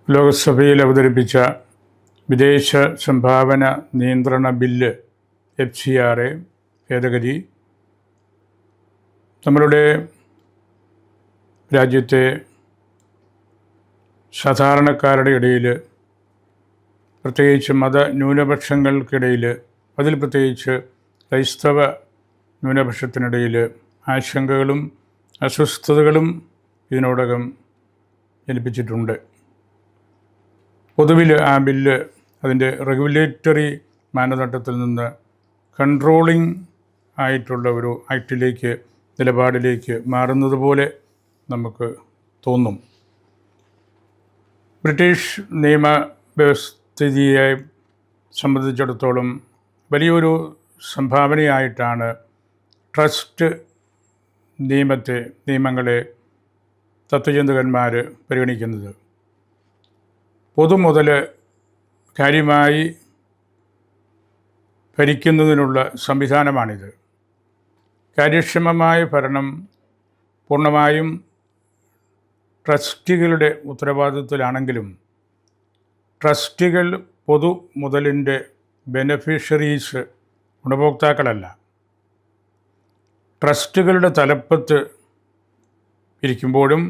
ലോക്സഭയിൽ അവതരിപ്പിച്ച വിദേശ സംഭാവന നിയന്ത്രണ ബില്ല് FCRA ഭേദഗതി നമ്മളുടെ രാജ്യത്തെ സാധാരണക്കാരുടെ ഇടയിൽ, പ്രത്യേകിച്ച് മത ന്യൂനപക്ഷങ്ങൾക്കിടയിൽ, അതിൽ പ്രത്യേകിച്ച് ക്രൈസ്തവ ന്യൂനപക്ഷത്തിനിടയിൽ ആശങ്കകളും അസ്വസ്ഥതകളും ഇതിനോടകം ജനിപ്പിച്ചിട്ടുണ്ട്. പൊതുവിൽ ആ ബില്ല് അതിൻ്റെ റെഗുലേറ്ററി മാനദണ്ഡത്തിൽ നിന്ന് കൺട്രോളിംഗ് ആയിട്ടുള്ള ഒരു ആക്ടിലേക്ക്, നിലപാടിലേക്ക് മാറുന്നത് പോലെ നമുക്ക് തോന്നും. ബ്രിട്ടീഷ് നിയമ വ്യവസ്ഥിതിയെ സംബന്ധിച്ചിടത്തോളം വലിയൊരു സംഭാവനയായിട്ടാണ് ട്രസ്റ്റ് നിയമങ്ങളെ തത്വചിന്തകന്മാർ പരിഗണിക്കുന്നത്. പൊതുമുതൽ കാര്യമായി ഭരിക്കുന്നതിനുള്ള സംവിധാനമാണിത്. കാര്യക്ഷമമായ ഭരണം പൂർണ്ണമായും ട്രസ്റ്റികളുടെ ഉത്തരവാദിത്വത്തിലാണെങ്കിലും ട്രസ്റ്റികൾ പൊതുമുതലിൻ്റെ ബെനഫിഷ്യറീസ്, ഗുണഭോക്താക്കളല്ല. ട്രസ്റ്റുകളുടെ തലപ്പത്ത് ഇരിക്കുമ്പോഴും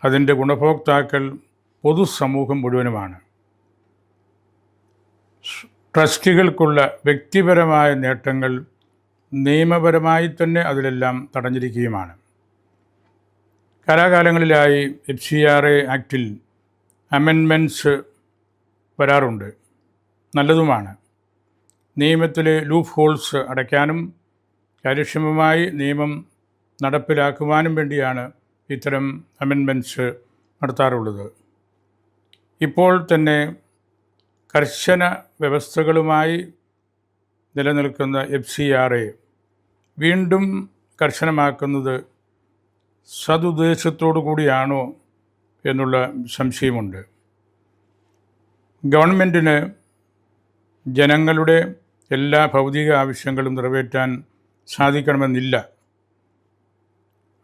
അതിൻ്റെ ഗുണഭോക്താക്കൾ പൊതുസമൂഹം മുഴുവനുമാണ്. ട്രസ്റ്റികൾക്കുള്ള വ്യക്തിപരമായ നേട്ടങ്ങൾ നിയമപരമായി തന്നെ അതിലെല്ലാം തടഞ്ഞിരിക്കുകയുമാണ്. കാലാകാലങ്ങളിലായി FCRA ആക്റ്റിൽ അമെൻമെൻറ്റ്സ് വരാറുണ്ട്, നല്ലതുമാണ്. നിയമത്തിലെ ലൂപ്പ് ഹോൾസ് അടയ്ക്കാനും കാര്യക്ഷമമായി നിയമം നടപ്പിലാക്കുവാനും വേണ്ടിയാണ് ഇത്തരം അമെൻമെൻറ്റ്സ് നടത്താറുള്ളത്. ഇപ്പോൾ തന്നെ കർശന വ്യവസ്ഥകളുമായി നിലനിൽക്കുന്ന FCRA വീണ്ടും കർശനമാക്കുന്നത് സതുദ്ദേശത്തോടു കൂടിയാണോ എന്നുള്ള സംശയമുണ്ട്. ഗവൺമെൻറ്റിന് ജനങ്ങളുടെ എല്ലാ ഭൗതിക ആവശ്യങ്ങളും നിറവേറ്റാൻ സാധിക്കണമെന്നില്ല.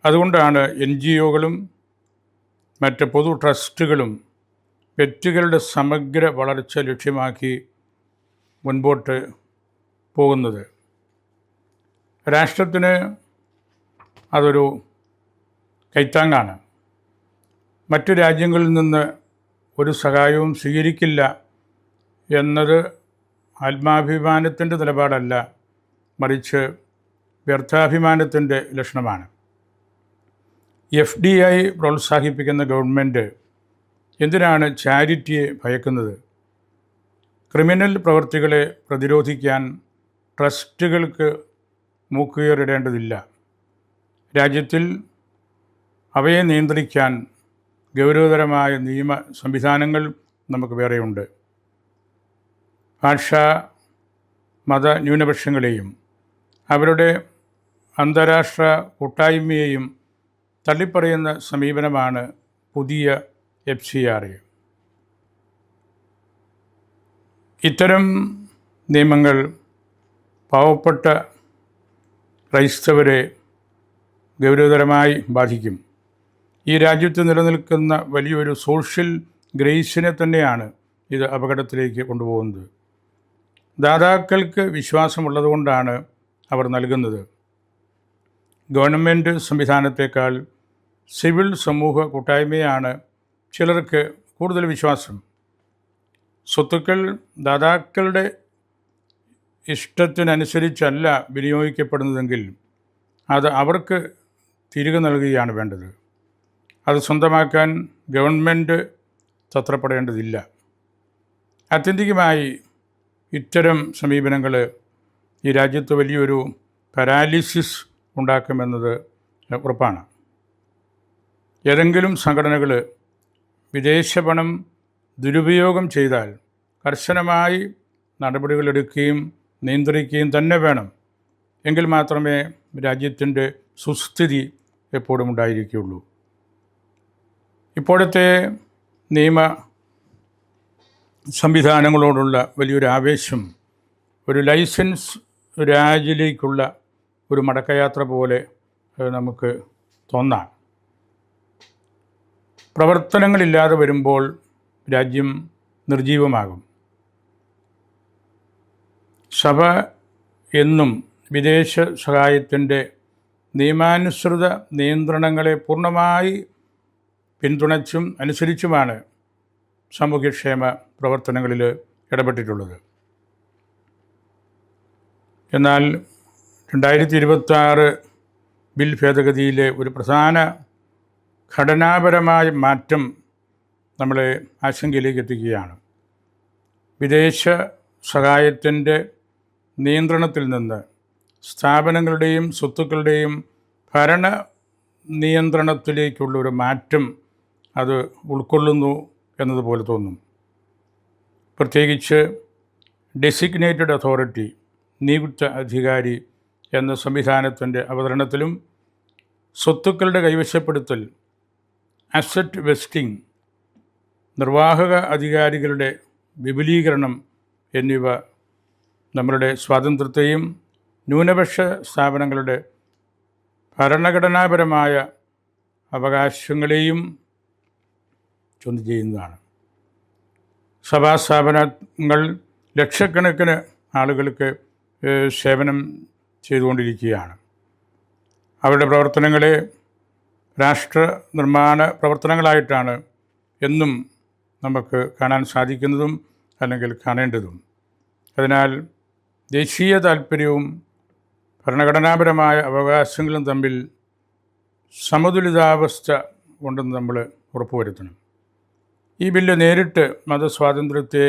അതുകൊണ്ടാണ് NGOകളും മറ്റ് പൊതു ട്രസ്റ്റുകളും വ്യക്തികളുടെ സമഗ്ര വളർച്ച ലക്ഷ്യമാക്കി മുൻപോട്ട് പോകുന്നത്. രാഷ്ട്രത്തിന് അതൊരു കൈത്താങ്ങാണ്. മറ്റു രാജ്യങ്ങളിൽ നിന്ന് ഒരു സഹായവും സ്വീകരിക്കില്ല എന്നത് ആത്മാഭിമാനത്തിൻ്റെ നിലപാടല്ല, മറിച്ച് വ്യർത്ഥാഭിമാനത്തിൻ്റെ ലക്ഷണമാണ്. FDI പ്രോത്സാഹിപ്പിക്കുന്ന ഗവൺമെൻറ് എന്തിനാണ് ചാരിറ്റിയെ ഭയക്കുന്നത്? ക്രിമിനൽ പ്രവൃത്തികളെ പ്രതിരോധിക്കാൻ ട്രസ്റ്റുകൾക്ക് മൂക്കുയറിടേണ്ടതില്ല. രാജ്യത്തിൽ അവയെ നിയന്ത്രിക്കാൻ ഗൗരവതരമായ നിയമ സംവിധാനങ്ങൾ നമുക്ക് വേറെയുണ്ട്. ഭാഷാ മത ന്യൂനപക്ഷങ്ങളെയും അവരുടെ അന്താരാഷ്ട്ര കൂട്ടായ്മയെയും തള്ളിപ്പറയുന്ന സമീപനമാണ് പുതിയ FCRA. ഇത്തരം നിയമങ്ങൾ പാവപ്പെട്ട ക്രൈസ്തവരെ ഗൗരവതരമായി ബാധിക്കും. ഈ രാജ്യത്ത് നിലനിൽക്കുന്ന വലിയൊരു സോഷ്യൽ ഗ്രേസിനെ തന്നെയാണ് ഇത് അപകടത്തിലേക്ക് കൊണ്ടുപോകുന്നത്. ദാതാക്കൾക്ക് വിശ്വാസമുള്ളതുകൊണ്ടാണ് അവർ നൽകുന്നത്. ഗവൺമെൻറ് സംവിധാനത്തേക്കാൾ സിവിൽ സമൂഹ കൂട്ടായ്മയാണ് ചിലർക്ക് കൂടുതൽ വിശ്വാസം. സ്വത്തുക്കൾ ദാതാക്കളുടെ ഇഷ്ടത്തിനനുസരിച്ചല്ല വിനിയോഗിക്കപ്പെടുന്നതെങ്കിൽ അത് അവർക്ക് തിരികെ നൽകുകയാണ് വേണ്ടത്. അത് സ്വന്തമാക്കാൻ ഗവൺമെൻറ് തത്രപ്പെടേണ്ടതില്ല. ആത്യന്തികമായി ഇത്തരം സമീപനങ്ങൾ ഈ രാജ്യത്ത് വലിയൊരു പാരാലിസിസ് ഉണ്ടാക്കുമെന്നത് ഉറപ്പാണ്. ഏതെങ്കിലും സംഘടനകൾ വിദേശ പണം ദുരുപയോഗം ചെയ്താൽ കർശനമായി നടപടികളെടുക്കുകയും നിയന്ത്രിക്കുകയും തന്നെ വേണം. എങ്കിൽ മാത്രമേ രാജ്യത്തിൻ്റെ സുസ്ഥിതി എപ്പോഴും ഉണ്ടായിരിക്കുകയുള്ളൂ. ഇപ്പോഴത്തെ നിയമ സംവിധാനങ്ങളോടുള്ള വലിയൊരു ആവേശം ഒരു ലൈസൻസ് രാജിലേക്കുള്ള ഒരു മടക്കയാത്ര പോലെ നമുക്ക് തോന്നാം. പ്രവർത്തനങ്ങളില്ലാതെ വരുമ്പോൾ രാജ്യം നിർജീവമാകും. സഭ എന്നും വിദേശ സഹായത്തിൻ്റെ നിയമാനുസൃത നിയന്ത്രണങ്ങളെ പൂർണ്ണമായി പിന്തുണച്ചും അനുസരിച്ചുമാണ് സാമൂഹ്യക്ഷേമ പ്രവർത്തനങ്ങളിൽ ഇടപെട്ടിട്ടുള്ളത്. എന്നാൽ 2026 ബിൽ ഭേദഗതിയിലെ ഒരു പ്രധാന ഘടനാപരമായ മാറ്റം നമ്മളെ ആശങ്കയിലേക്ക് എത്തിക്കുകയാണ്. വിദേശ സഹായത്തിൻ്റെ നിയന്ത്രണത്തിൽ നിന്ന് സ്ഥാപനങ്ങളുടെയും സ്വത്തുക്കളുടെയും ഭരണ നിയന്ത്രണത്തിലേക്കുള്ളൊരു മാറ്റം അത് ഉൾക്കൊള്ളുന്നു എന്നതുപോലെ തോന്നും. പ്രത്യേകിച്ച് ഡെസിഗ്നേറ്റഡ് അതോറിറ്റി, നിയുക്ത അധികാരി എന്ന സംവിധാനത്തിൻ്റെ അവതരണത്തിലും സ്വത്തുക്കളുടെ കൈവശപ്പെടുത്തൽ, അസറ്റ് വെസ്റ്റിംഗ്, നിർവാഹക അധികാരികളുടെ വിപുലീകരണം എന്നിവ നമ്മളുടെ സ്വാതന്ത്ര്യത്തെയും ന്യൂനപക്ഷ സ്ഥാപനങ്ങളുടെ ഭരണഘടനാപരമായ അവകാശങ്ങളെയും ചോദ്യം ചെയ്യുന്നതാണ്. സഭാസ്ഥാപനങ്ങൾ ലക്ഷക്കണക്കിന് ആളുകൾക്ക് സേവനം ചെയ്തുകൊണ്ടിരിക്കുകയാണ്. അവരുടെ പ്രവർത്തനങ്ങളെ രാഷ്ട്ര നിർമ്മാണ പ്രവർത്തനങ്ങളായിട്ടാണ് എന്നും നമുക്ക് കാണാൻ സാധിക്കുന്നതും അല്ലെങ്കിൽ കാണേണ്ടതും. അതിനാൽ ദേശീയ താൽപ്പര്യവും ഭരണഘടനാപരമായ അവകാശങ്ങളും തമ്മിൽ സമതുലിതാവസ്ഥ ഉണ്ടെന്ന് നമ്മൾ ഉറപ്പുവരുത്തണം. ഈ ബില്ല് നേരിട്ട് മതസ്വാതന്ത്ര്യത്തെ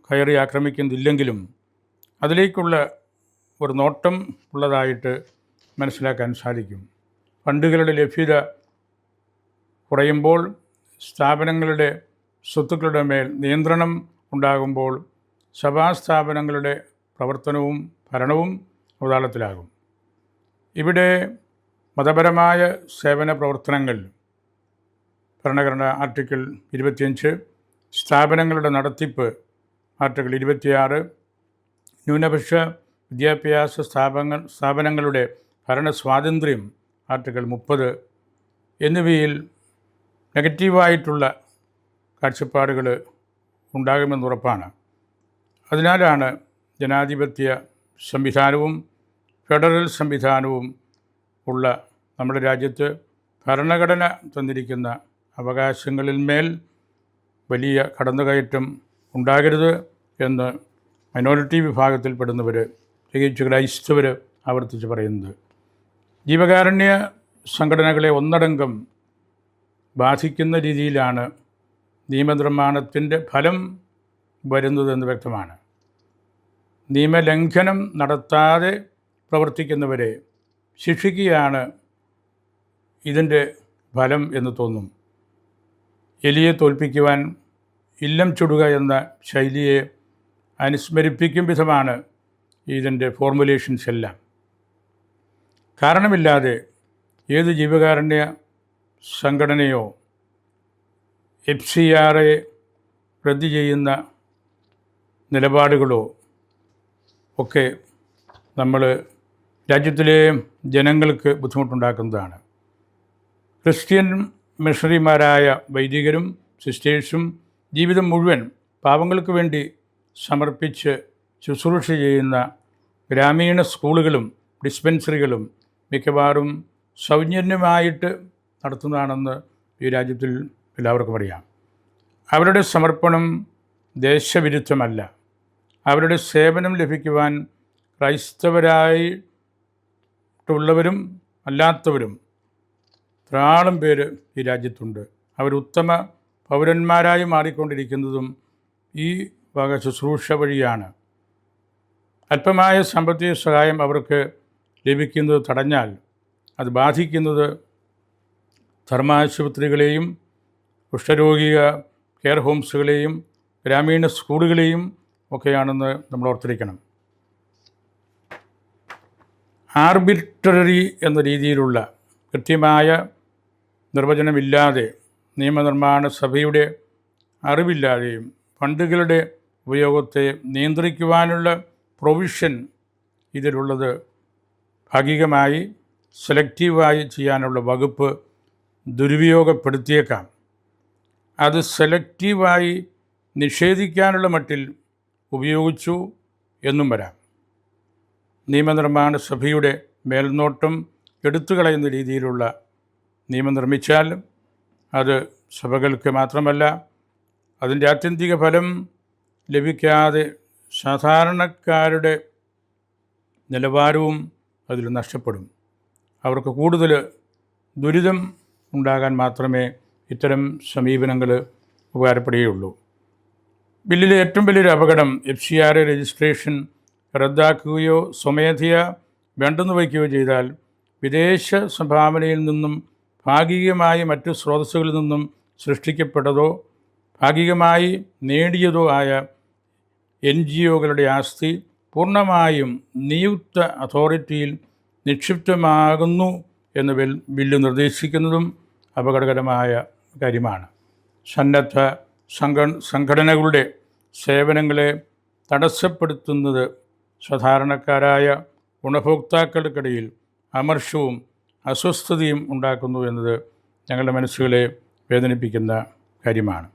കയറി ആക്രമിക്കുന്നില്ലെങ്കിലും അതിലേക്കുള്ള ഒരു നോട്ടം ഉള്ളതായിട്ട് മനസ്സിലാക്കാൻ സാധിക്കും. ഫണ്ടുകളുടെ ലഭ്യത കുറയുമ്പോൾ, സ്ഥാപനങ്ങളുടെ സ്വത്തുക്കളുടെ മേൽ നിയന്ത്രണം ഉണ്ടാകുമ്പോൾ സഭാസ്ഥാപനങ്ങളുടെ പ്രവർത്തനവും ഭരണവും അവതാളത്തിലാകും. ഇവിടെ മതപരമായ സേവന പ്രവർത്തനങ്ങൾ ഭരണഘടന ആർട്ടിക്കിൾ 25, സ്ഥാപനങ്ങളുടെ നടത്തിപ്പ് ആർട്ടിക്കിൾ 26, ന്യൂനപക്ഷ വിദ്യാഭ്യാസ സ്ഥാപനങ്ങളുടെ ഭരണ സ്വാതന്ത്ര്യം ആർട്ടിക്കിൾ 30 എന്നിവയിൽ നെഗറ്റീവായിട്ടുള്ള കാഴ്ചപ്പാടുകൾ ഉണ്ടാകുമെന്നുറപ്പാണ്. അതിനാലാണ് ജനാധിപത്യ സംവിധാനവും ഫെഡറൽ സംവിധാനവും ഉള്ള നമ്മുടെ രാജ്യത്ത് ഭരണഘടന തന്നിരിക്കുന്ന അവകാശങ്ങളിന്മേൽ വലിയ കടന്നുകയറ്റം ഉണ്ടാകരുത് എന്ന് മൈനോറിറ്റി വിഭാഗത്തിൽപ്പെടുന്നവർ, പ്രത്യേകിച്ച് ക്രൈസ്തവർ ആവർത്തിച്ച് പറയുന്നത്. ജീവകാരുണ്യ സംഘടനകളെ ഒന്നടങ്കം ബാധിക്കുന്ന രീതിയിലാണ് നിയമനിർമ്മാണത്തിൻ്റെ ഫലം വരുന്നതെന്ന് വ്യക്തമാണ്. നിയമലംഘനം നടത്താതെ പ്രവർത്തിക്കുന്നവരെ ശിക്ഷിക്കുകയാണ് ഇതിൻ്റെ ഫലം എന്ന് തോന്നും. എലിയെ തോൽപ്പിക്കുവാൻ ഇല്ലം ചുടുക എന്ന ശൈലിയെ അനുസ്മരിപ്പിക്കും വിധമാണ് ഇതിൻ്റെ ഫോർമുലേഷൻസ് എല്ലാം. കാരണമില്ലാതെ ഏത് ജീവകാരുണ്യ സംഘടനയോ FCRA റദ്ദ് ചെയ്യുന്ന നിലപാടുകളോ ഒക്കെ നമ്മൾ രാജ്യത്തിലെ ജനങ്ങൾക്ക് ബുദ്ധിമുട്ടുണ്ടാക്കുന്നതാണ്. ക്രിസ്ത്യൻ മിഷണറിമാരായ വൈദികരും സിസ്റ്റേഴ്സും ജീവിതം മുഴുവൻ പാവങ്ങൾക്ക് വേണ്ടി സമർപ്പിച്ച് ശുശ്രൂഷ ചെയ്യുന്ന ഗ്രാമീണ സ്കൂളുകളും ഡിസ്പെൻസറികളും മിക്കവാറും സൗജന്യമായിട്ട് നടത്തുന്നതാണെന്ന് ഈ രാജ്യത്തിൽ എല്ലാവർക്കും അറിയാം. അവരുടെ സമർപ്പണം ദേശവിരുദ്ധമല്ല. അവരുടെ സേവനം ലഭിക്കുവാൻ ക്രൈസ്തവരായിട്ടുള്ളവരും അല്ലാത്തവരും ധാരാളം പേര് ഈ രാജ്യത്തുണ്ട്. അവർ ഉത്തമ പൗരന്മാരായി മാറിക്കൊണ്ടിരിക്കുന്നതും ഈ വക ശുശ്രൂഷ വഴിയാണ്. അല്പമായ സാമ്പത്തിക സഹായം അവർക്ക് ലഭിക്കുന്നത് തടഞ്ഞാൽ അത് ബാധിക്കുന്നത് ധർമാശുപത്രികളെയും കുഷ്ഠരോഗിക കെയർ ഹോംസുകളെയും ഗ്രാമീണ സ്കൂളുകളെയും ഒക്കെയാണെന്ന് നമ്മൾ ഓർത്തിരിക്കണം. ആർബിട്രറി എന്ന രീതിയിലുള്ള കൃത്യമായ നിർവചനമില്ലാതെ, നിയമനിർമ്മാണ സഭയുടെ അറിവില്ലാതെയും ഫണ്ടുകളുടെ ഉപയോഗത്തെ നിയന്ത്രിക്കുവാനുള്ള പ്രൊവിഷൻ ഇതിലുള്ളത് ഭാഗികമായി സെലക്റ്റീവായി ചെയ്യാനുള്ള വകുപ്പ് ദുരുപയോഗപ്പെടുത്തിയേക്കാം. അത് സെലക്റ്റീവായി നിഷേധിക്കാനുള്ള മട്ടിൽ ഉപയോഗിച്ചു എന്നും വരാം. നിയമനിർമ്മാണ സഭയുടെ മേൽനോട്ടം എടുത്തുകളയുന്ന രീതിയിലുള്ള നിയമം നിർമ്മിച്ചാൽ അത് സഭകൾക്ക് മാത്രമല്ല, അതിൻ്റെ ആത്യന്തിക ഫലം ലഭിക്കാതെ സാധാരണക്കാരുടെ നിലവാരവും അതിൽ നഷ്ടപ്പെടും. അവർക്ക് കൂടുതൽ ദുരിതം ഉണ്ടാകാൻ മാത്രമേ ഇത്തരം സമീപനങ്ങൾ ഉപകാരപ്പെടുകയുള്ളൂ. ബില്ലിലെ ഏറ്റവും വലിയൊരു അപകടം FCRA രജിസ്ട്രേഷൻ റദ്ദാക്കുകയോ സ്വമേധയാ വേണ്ടെന്ന് വയ്ക്കുകയോ ചെയ്താൽ വിദേശ സംഭാവനയിൽ നിന്നും ഭാഗികമായി മറ്റു സ്രോതസ്സുകളിൽ നിന്നും സൃഷ്ടിക്കപ്പെട്ടതോ ഭാഗികമായി നേടിയതോ ആയ NGOകളുടെ ആസ്തി പൂർണ്ണമായും നിയുക്ത അതോറിറ്റിയിൽ നിക്ഷിപ്തമാകുന്നു എന്ന് ബില്ല് നിർദ്ദേശിക്കുന്നതും അപകടകരമായ കാര്യമാണ്. സന്നദ്ധ സംഘടനകളുടെ സേവനങ്ങളെ തടസ്സപ്പെടുത്തുന്നത് സാധാരണക്കാരായ ഗുണഭോക്താക്കൾക്കിടയിൽ അമർഷവും അസ്വസ്ഥതയും ഉണ്ടാക്കുന്നു എന്നത് ഞങ്ങളുടെ മനസ്സുകളെ വേദനിപ്പിക്കുന്ന കാര്യമാണ്.